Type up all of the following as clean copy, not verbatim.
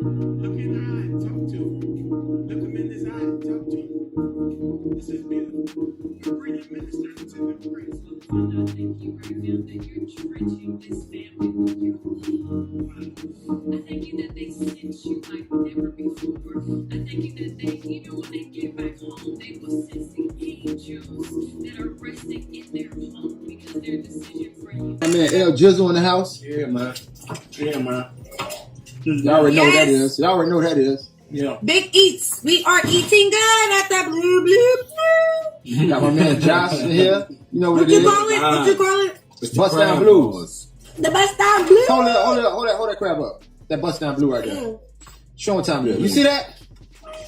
Look in the eye, talk to him. Look him in his eye, talk to him. This is beautiful. You're really ministering to them grace. And I thank you right now that you're drenching this family with your love. I thank you that they sense you like never before. I thank you that they, even when they get back home, they will sense the angels that are resting in their home because their decision for you. I mean, El Jizzle in the house. Yeah, man. Yeah, man. Y'all already know what that is. Y'all already know what that is. Yeah. Big eats. We are eating good at the blue, blue, blue. Got my man Josh in here. You know what What it you is. call it? What you call it? Bust Down Blues. The bust down blue. Hold that crap up. That Bust Down Blue right there. Show what time it is. You see that?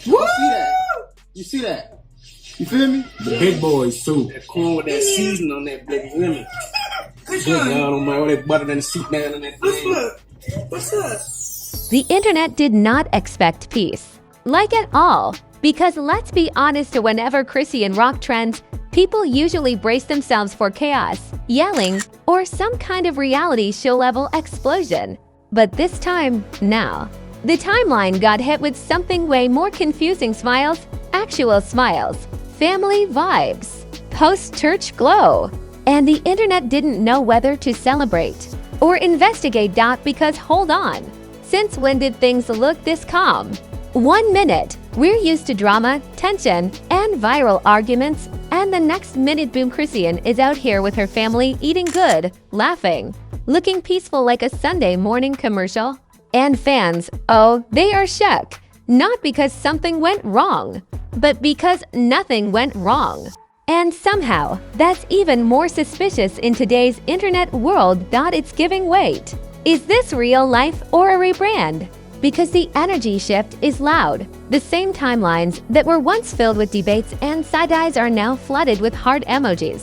Woo! You see that? You see that? You feel me? The big boys, too. That corn with that seasoning on that baby. You hear me? Yeah, I don't mind all that butter and the seat down on that What's thing. up? What's up? The internet did not expect peace. Like at all. Because let's be honest, whenever Chrisean Rock trends, people usually brace themselves for chaos, yelling, or some kind of reality show level explosion. But this time, no. The timeline got hit with something way more confusing: smiles, actual smiles, family vibes, post-church glow. And the internet didn't know whether to celebrate or investigate. Because hold on, since when did things look this calm? 1 minute, we're used to drama, tension, and viral arguments, and the next minute, boom, Chrisean is out here with her family eating good, laughing, looking peaceful like a Sunday morning commercial. And fans, oh, they are shook. Not because something went wrong, but because nothing went wrong. And somehow, that's even more suspicious in today's internet world. It's giving weight. Is this real life or a rebrand? Because the energy shift is loud. The same timelines that were once filled with debates and side-eyes are now flooded with heart emojis,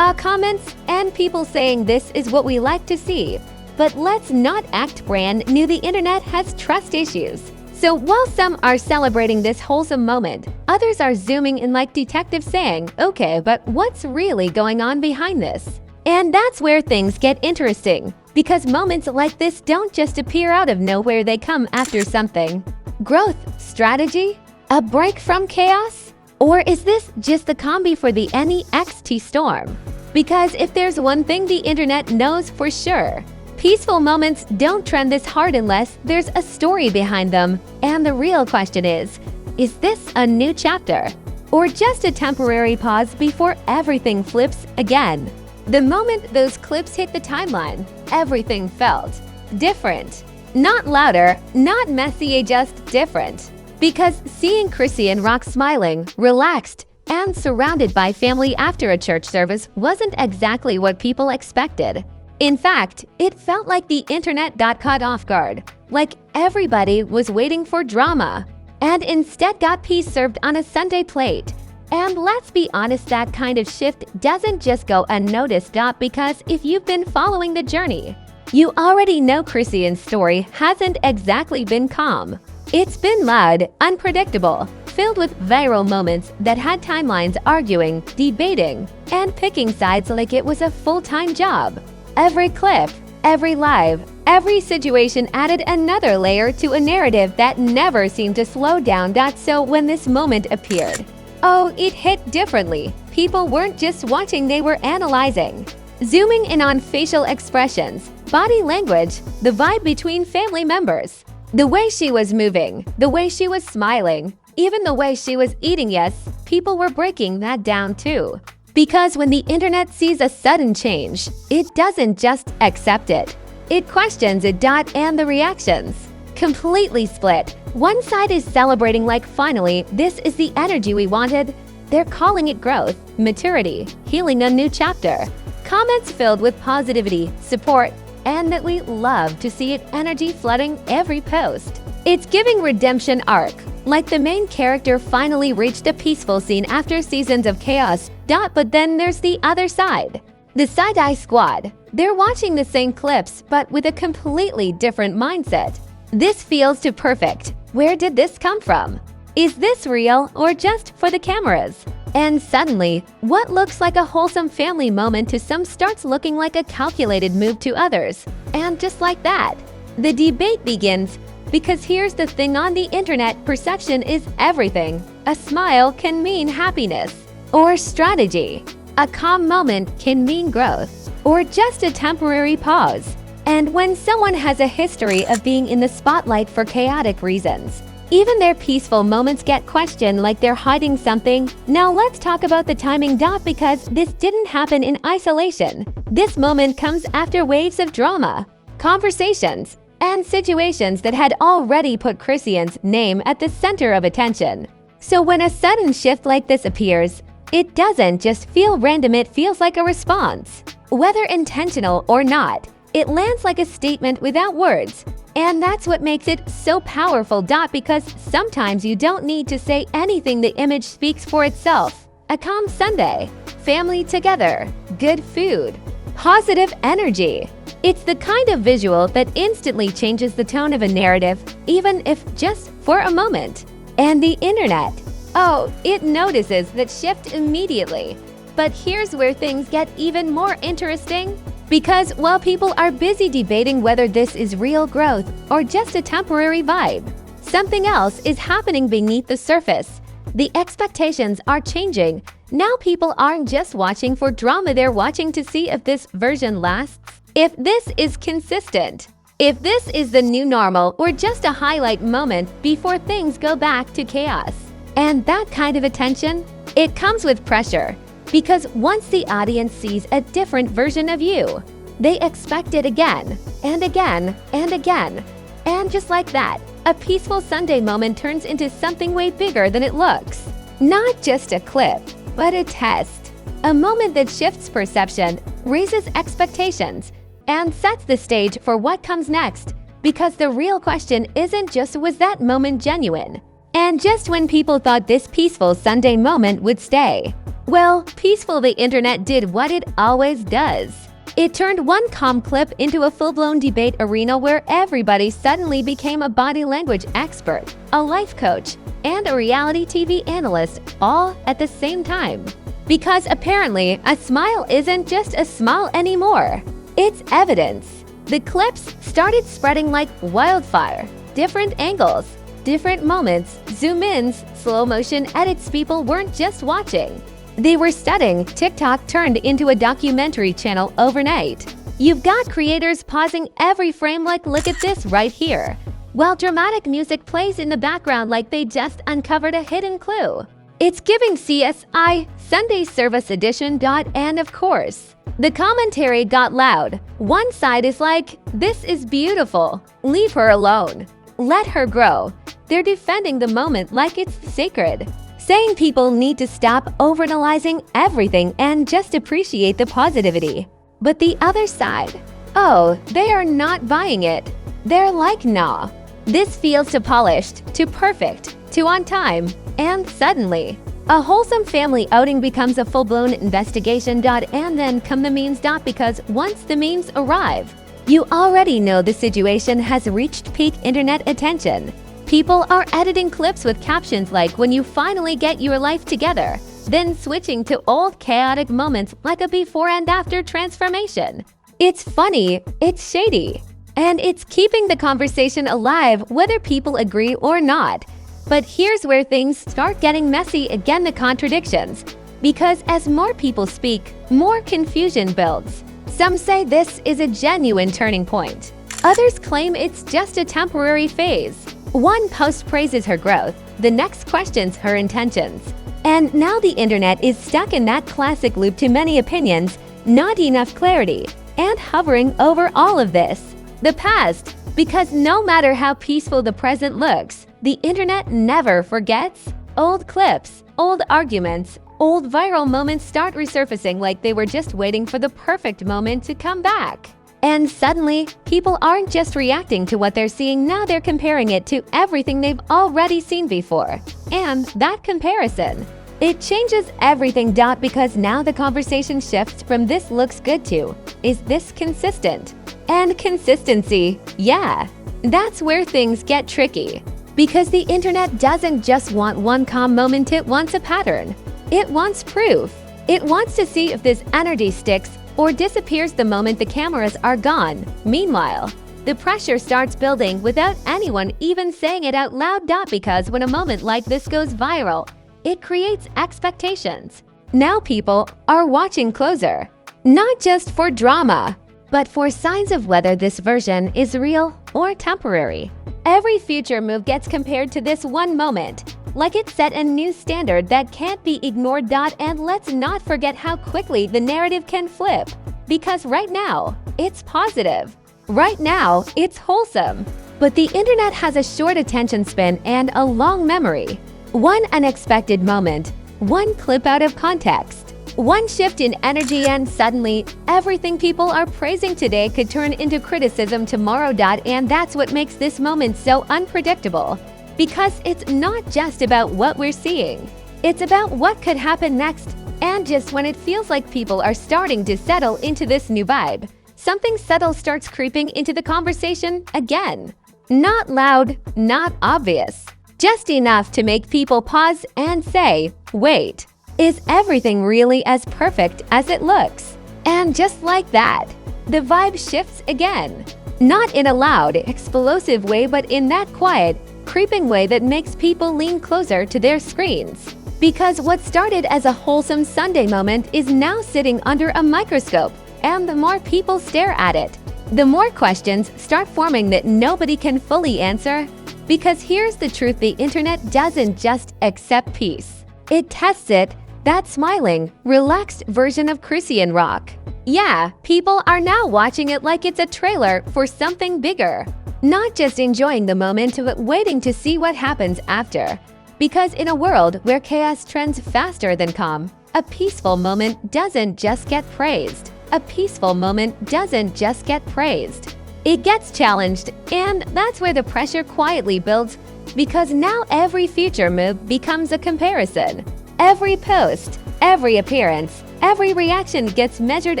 comments, and people saying this is what we like to see. But let's not act brand new. The internet has trust issues. So while some are celebrating this wholesome moment, others are zooming in like detectives saying, okay, but what's really going on behind this? And that's where things get interesting. Because moments like this don't just appear out of nowhere, they come after something. Growth, strategy, a break from chaos? Or is this just the combi for the NEXT storm? Because if there's one thing the internet knows for sure, peaceful moments don't trend this hard unless there's a story behind them. And the real question is this a new chapter? Or just a temporary pause before everything flips again? The moment those clips hit the timeline, everything felt different. Not louder, not messy, just different. Because seeing Chrisean Rock smiling, relaxed, and surrounded by family after a church service wasn't exactly what people expected. In fact, it felt like the internet got caught off guard, like everybody was waiting for drama, and instead got peace served on a Sunday plate. And let's be honest, that kind of shift doesn't just go unnoticed. Because if you've been following the journey, you already know Chrisean's story hasn't exactly been calm. It's been loud, unpredictable, filled with viral moments that had timelines arguing, debating, and picking sides like it was a full-time job. Every clip, every live, every situation added another layer to a narrative that never seemed to slow down. So when this moment appeared, oh, it hit differently. People weren't just watching, they were analyzing. Zooming in on facial expressions, body language, the vibe between family members. The way she was moving, the way she was smiling, even the way she was eating. Yes, people were breaking that down too. Because when the internet sees a sudden change, it doesn't just accept it. It questions it. And the reactions completely split. One side is celebrating like, finally, this is the energy we wanted. They're calling it growth, maturity, healing, a new chapter. Comments filled with positivity, support, and that we love to see it energy flooding every post. It's giving redemption arc, like the main character finally reached a peaceful scene after seasons of chaos. But then there's the other side. The side-eye squad. They're watching the same clips, but with a completely different mindset. This feels too perfect. Where did this come from? Is this real or just for the cameras? And suddenly, what looks like a wholesome family moment to some starts looking like a calculated move to others. And just like that, the debate begins. Because here's the thing, on the internet, perception is everything. A smile can mean happiness or strategy. A calm moment can mean growth or just a temporary pause. And when someone has a history of being in the spotlight for chaotic reasons, even their peaceful moments get questioned like they're hiding something. Now let's talk about the timing. Because this didn't happen in isolation. This moment comes after waves of drama, conversations, and situations that had already put Chrisean's name at the center of attention. So when a sudden shift like this appears, it doesn't just feel random, it feels like a response. Whether intentional or not, it lands like a statement without words. And that's what makes it so powerful. Because sometimes you don't need to say anything, the image speaks for itself. A calm Sunday, family together, good food, positive energy. It's the kind of visual that instantly changes the tone of a narrative, even if just for a moment. And the internet, oh, it notices that shift immediately. But here's where things get even more interesting. Because while people are busy debating whether this is real growth or just a temporary vibe, something else is happening beneath the surface. The expectations are changing. Now people aren't just watching for drama, they're watching to see if this version lasts, if this is consistent, if this is the new normal or just a highlight moment before things go back to chaos. And that kind of attention, it comes with pressure. Because once the audience sees a different version of you, they expect it again and again and again. And just like that, a peaceful Sunday moment turns into something way bigger than it looks. Not just a clip, but a test. A moment that shifts perception, raises expectations, and sets the stage for what comes next. Because the real question isn't just, was that moment genuine? And just when people thought this peaceful Sunday moment would stay, well, peaceful, the internet did what it always does. It turned one calm clip into a full-blown debate arena where everybody suddenly became a body language expert, a life coach, and a reality TV analyst all at the same time. Because apparently, a smile isn't just a smile anymore. It's evidence. The clips started spreading like wildfire. Different angles, different moments, zoom-ins, slow-motion edits. People weren't just watching. They were studying. TikTok turned into a documentary channel overnight. You've got creators pausing every frame like, look at this right here, while dramatic music plays in the background like they just uncovered a hidden clue. It's giving CSI Sunday Service Edition. And of course, the commentary got loud. One side is like, this is beautiful, leave her alone, let her grow. They're defending the moment like it's sacred, saying people need to stop overanalyzing everything and just appreciate the positivity. But the other side, oh, they are not buying it. They're like, nah, this feels too polished, too perfect, too on time. And suddenly, a wholesome family outing becomes a full-blown investigation. And then come the memes. Because once the memes arrive, you already know the situation has reached peak internet attention. People are editing clips with captions like, when you finally get your life together, then switching to old chaotic moments like a before and after transformation. It's funny, it's shady, and it's keeping the conversation alive whether people agree or not. But here's where things start getting messy again, the contradictions. Because as more people speak, more confusion builds. Some say this is a genuine turning point. Others claim it's just a temporary phase. One post praises her growth, the next questions her intentions. And now the internet is stuck in that classic loop: too many opinions, not enough clarity, and hovering over all of this, the past. Because no matter how peaceful the present looks, the internet never forgets. Old clips, old arguments, old viral moments start resurfacing like they were just waiting for the perfect moment to come back. And suddenly, people aren't just reacting to what they're seeing, now they're comparing it to everything they've already seen before. And that comparison, it changes everything. Because now the conversation shifts from this looks good to, is this consistent? And consistency, yeah, that's where things get tricky. Because the internet doesn't just want one calm moment, it wants a pattern. It wants proof. It wants to see if this energy sticks or disappears the moment the cameras are gone. Meanwhile, The pressure starts building without anyone even saying it out loud. Because when a moment like this goes viral, it creates expectations. Now people are watching closer, not just for drama, but for signs of whether this version is real or temporary. Every future move gets compared to this one moment, like it set a new standard that can't be ignored. And let's not forget how quickly the narrative can flip, because right now, it's positive. Right now, it's wholesome. But the internet has a short attention span and a long memory. One unexpected moment, one clip out of context, one shift in energy, and suddenly, everything people are praising today could turn into criticism tomorrow. And that's what makes this moment so unpredictable. Because it's not just about what we're seeing. It's about what could happen next. And just when it feels like people are starting to settle into this new vibe, something subtle starts creeping into the conversation again. Not loud, not obvious. Just enough to make people pause and say, wait, is everything really as perfect as it looks? And just like that, the vibe shifts again. Not in a loud, explosive way, but in that quiet, creeping way that makes people lean closer to their screens. Because what started as a wholesome Sunday moment is now sitting under a microscope, and the more people stare at it, the more questions start forming that nobody can fully answer. Because here's the truth: the internet doesn't just accept peace, it tests it. That smiling, relaxed version of Chrisean Rock. Yeah, people are now watching it like it's a trailer for something bigger. Not just enjoying the moment, but waiting to see what happens after. Because in a world where chaos trends faster than calm, a peaceful moment doesn't just get praised. A peaceful moment doesn't just get praised. It gets challenged, and that's where the pressure quietly builds. Because now every future move becomes a comparison. Every post, every appearance, every reaction gets measured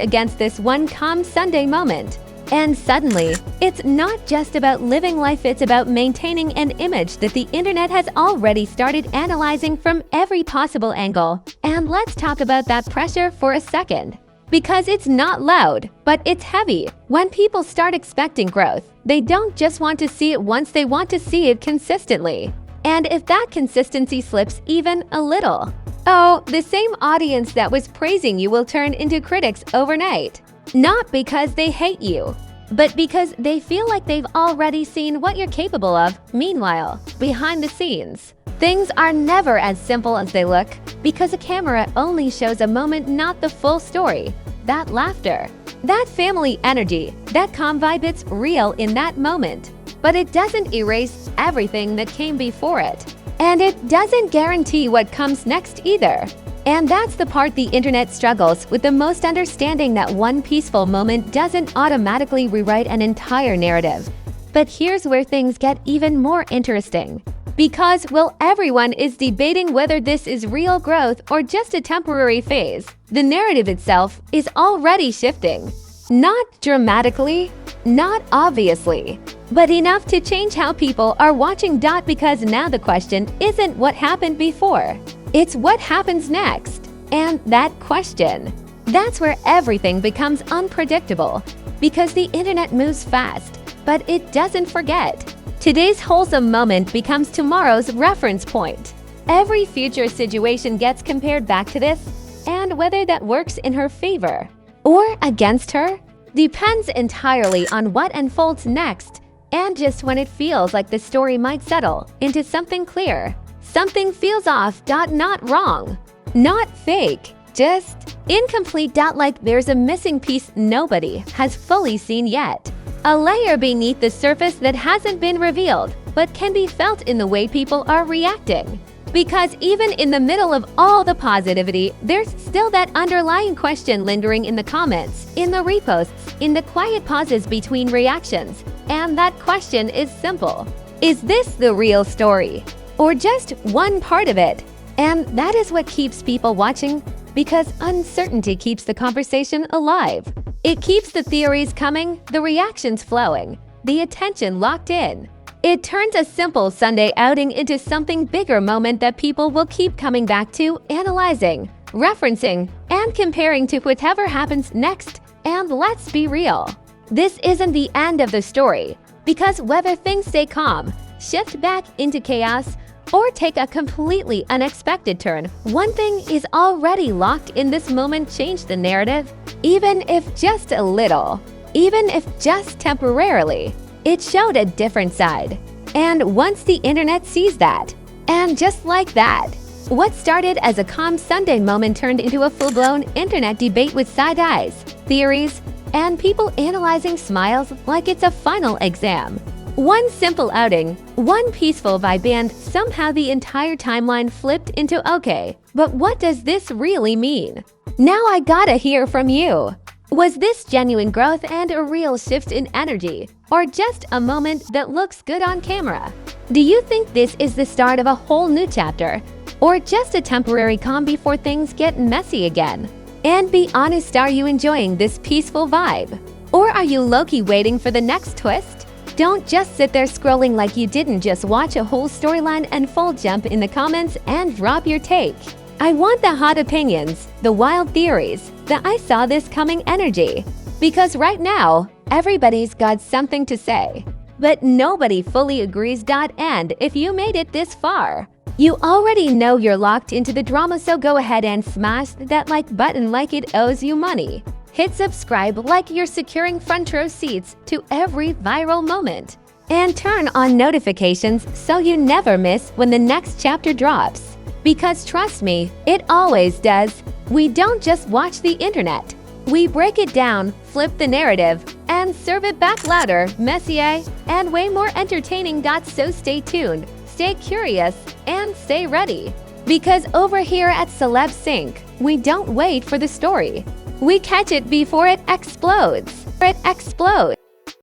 against this one calm Sunday moment. And suddenly, it's not just about living life, it's about maintaining an image that the internet has already started analyzing from every possible angle. And let's talk about that pressure for a second. Because it's not loud, but it's heavy. When people start expecting growth, they don't just want to see it once, they want to see it consistently. And if that consistency slips even a little, oh, the same audience that was praising you will turn into critics overnight. Not because they hate you, but because they feel like they've already seen what you're capable of. Meanwhile, behind the scenes, things are never as simple as they look, because a camera only shows a moment, not the full story. That laughter, that family energy, that calm vibe, it's real in that moment. But it doesn't erase everything that came before it. And it doesn't guarantee what comes next either. And that's the part the internet struggles with the most, understanding that one peaceful moment doesn't automatically rewrite an entire narrative. But here's where things get even more interesting. Because while everyone is debating whether this is real growth or just a temporary phase, the narrative itself is already shifting. Not dramatically, not obviously, but enough to change how people are watching. Because now the question isn't what happened before, it's what happens next. And that question, that's where everything becomes unpredictable. Because the internet moves fast, but it doesn't forget. Today's wholesome moment becomes tomorrow's reference point. Every future situation gets compared back to this, and whether that works in her favor or against her depends entirely on what unfolds next, and just when it feels like the story might settle into something clear. Something feels off. Not wrong, not fake, just incomplete. Like there's a missing piece nobody has fully seen yet. A layer beneath the surface that hasn't been revealed, but can be felt in the way people are reacting. Because even in the middle of all the positivity, there's still that underlying question lingering in the comments, in the reposts, in the quiet pauses between reactions. And that question is simple. Is this the real story? Or just one part of it? And that is what keeps people watching, because uncertainty keeps the conversation alive. It keeps the theories coming, the reactions flowing, the attention locked in. It turns a simple Sunday outing into something bigger moment that people will keep coming back to, analyzing, referencing, and comparing to whatever happens next. And let's be real. this isn't the end of the story, because whether things stay calm, shift back into chaos, or take a completely unexpected turn, one thing is already locked in: this moment changed the narrative, even if just a little, even if just temporarily. It showed a different side. And once the internet sees that, and just like that, what started as a calm Sunday moment turned into a full-blown internet debate with side eyes, theories, and people analyzing smiles like it's a final exam. One simple outing, one peaceful vibe, and somehow the entire timeline flipped into okay, but what does this really mean? Now I gotta hear from you. Was this genuine growth and a real shift in energy, or just a moment that looks good on camera? Do you think this is the start of a whole new chapter, or just a temporary calm before things get messy again? And be honest, are you enjoying this peaceful vibe? Or are you low-key waiting for the next twist? Don't just sit there scrolling like you didn't just watch a whole storyline and full jump in the comments and drop your take. I want the hot opinions, the wild theories, the I saw this coming energy. Because right now, everybody's got something to say. But nobody fully agrees. And if you made it this far, you already know you're locked into the drama, so go ahead and smash that like button like it owes you money. Hit subscribe like you're securing front row seats to every viral moment. And turn on notifications so you never miss when the next chapter drops. Because trust me, it always does. We don't just watch the internet. We break it down, flip the narrative, and serve it back louder, messier, and way more entertaining. So stay tuned, stay curious, and stay ready. Because over here at Celeb Sync, we don't wait for the story. We catch it before it explodes.